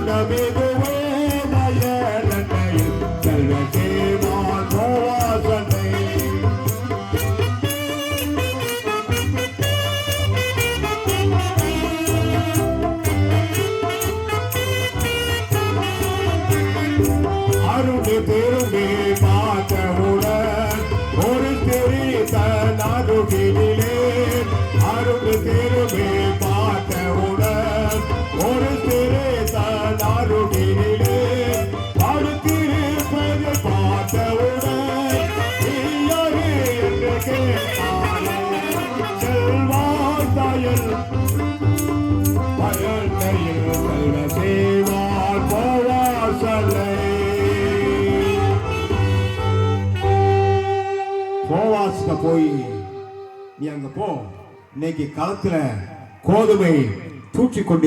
தருணமிதுவே வயலண்டையில் செல்வ சேவான் போவாசனை அருள் திரும்பி பார்த்தவுடன் ஒரு தெரித்த நடுகிலே அருள் திரும்பி பார்த்தவுடன் ஒரு தெரித்த நடுகிலே அடுத்திருப்பது பார்த்தவுடன் நீயரு என்று கேட்டாலே செல்வாய்தயல் பயனையில் செல்வ சேவான் போவாசலை போவாஸ்ல போய் நீ அங்க போ. இன்னைக்கு களத்துல கோதுமை தூக்கி கொண்டு